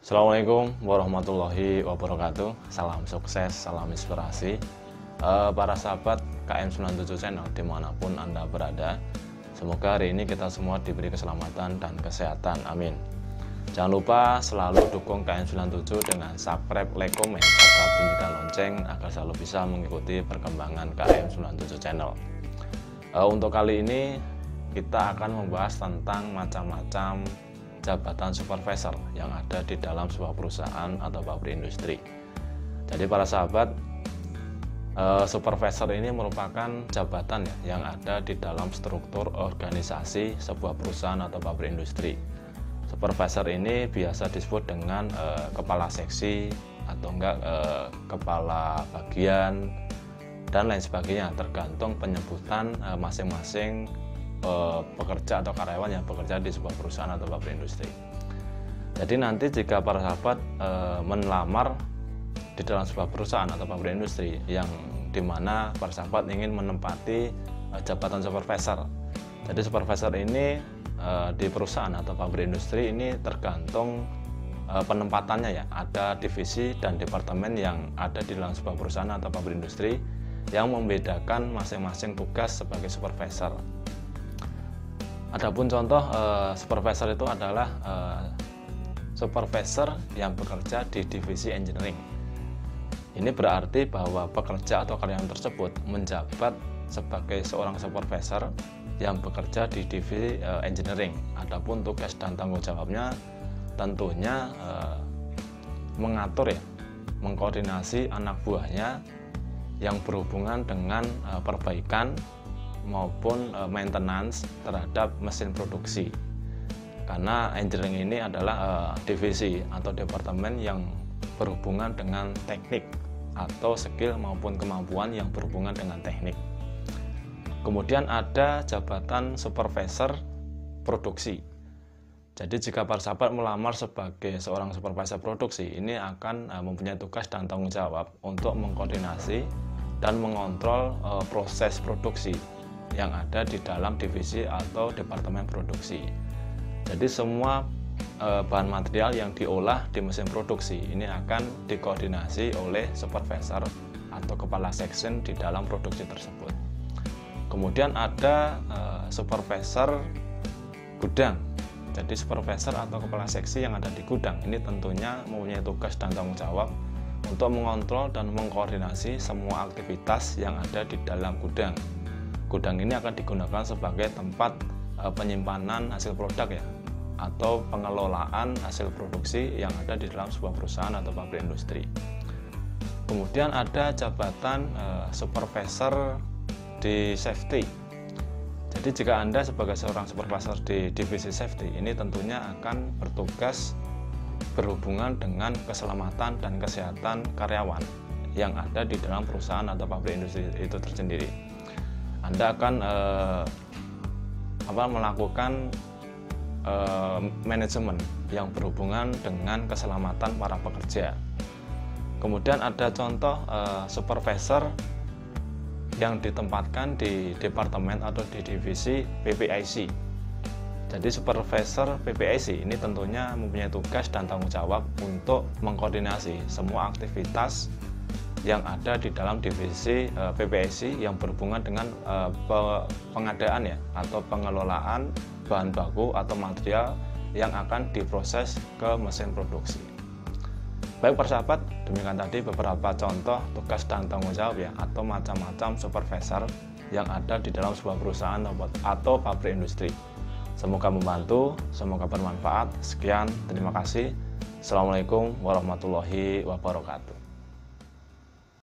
Assalamualaikum warahmatullahi wabarakatuh. Salam sukses, salam inspirasi. Para sahabat KM97 Channel dimanapun Anda berada, semoga hari ini kita semua diberi keselamatan dan kesehatan, amin. Jangan lupa selalu dukung KM97 dengan subscribe, like, komen, serta bunyikan lonceng agar selalu bisa mengikuti perkembangan KM97 Channel. Untuk kali ini kita akan membahas tentang macam-macam jabatan supervisor yang ada di dalam sebuah perusahaan atau pabrik industri. Jadi para sahabat, supervisor ini merupakan jabatan yang ada di dalam struktur organisasi sebuah perusahaan atau pabrik industri. Supervisor ini biasa disebut dengan kepala seksi atau enggak kepala bagian dan lain sebagainya, tergantung penyebutan masing-masing pekerja atau karyawan yang bekerja di sebuah perusahaan atau pabrik industri. Jadi nanti jika para sahabat melamar di dalam sebuah perusahaan atau pabrik industri yang dimana para sahabat ingin menempati jabatan supervisor. Jadi supervisor ini di perusahaan atau pabrik industri ini tergantung penempatannya ya. Ada divisi dan departemen yang ada di dalam sebuah perusahaan atau pabrik industri yang membedakan masing-masing tugas sebagai supervisor. Adapun contoh supervisor itu adalah supervisor yang bekerja di divisi engineering. Ini berarti bahwa pekerja atau karyawan tersebut menjabat sebagai seorang supervisor yang bekerja di divisi engineering. Adapun tugas dan tanggung jawabnya tentunya mengatur ya, mengkoordinasi anak buahnya yang berhubungan dengan perbaikan maupun maintenance terhadap mesin produksi. Karena engineering ini adalah divisi atau departemen yang berhubungan dengan teknik atau skill maupun kemampuan yang berhubungan dengan teknik. Kemudian ada jabatan supervisor produksi. Jadi jika para sahabat melamar sebagai seorang supervisor produksi, ini akan mempunyai tugas dan tanggung jawab untuk mengkoordinasi dan mengontrol proses produksi yang ada di dalam divisi atau departemen produksi. Jadi semua bahan material yang diolah di mesin produksi ini akan dikoordinasi oleh supervisor atau kepala section di dalam produksi tersebut. Kemudian ada supervisor gudang. Jadi supervisor atau kepala seksi yang ada di gudang ini tentunya mempunyai tugas dan tanggung jawab untuk mengontrol dan mengkoordinasi semua aktivitas yang ada di dalam gudang. Gudang ini akan digunakan sebagai tempat penyimpanan hasil produk ya, atau pengelolaan hasil produksi yang ada di dalam sebuah perusahaan atau pabrik industri. Kemudian ada jabatan supervisor di safety. Jadi jika Anda sebagai seorang supervisor di divisi safety, ini tentunya akan bertugas berhubungan dengan keselamatan dan kesehatan karyawan yang ada di dalam perusahaan atau pabrik industri itu tersendiri. Anda akan melakukan manajemen yang berhubungan dengan keselamatan para pekerja. Kemudian ada contoh supervisor yang ditempatkan di departemen atau di divisi PPIC. Jadi supervisor PPIC ini tentunya mempunyai tugas dan tanggung jawab untuk mengkoordinasi semua aktivitas yang ada di dalam divisi PPIC yang berhubungan dengan pengadaan ya, atau pengelolaan bahan baku atau material yang akan diproses ke mesin produksi. Baik para sahabat, demikian tadi beberapa contoh tugas dan tanggung jawab ya, atau macam-macam supervisor yang ada di dalam sebuah perusahaan atau pabrik industri. Semoga membantu, semoga bermanfaat. Sekian, terima kasih. Assalamualaikum warahmatullahi wabarakatuh.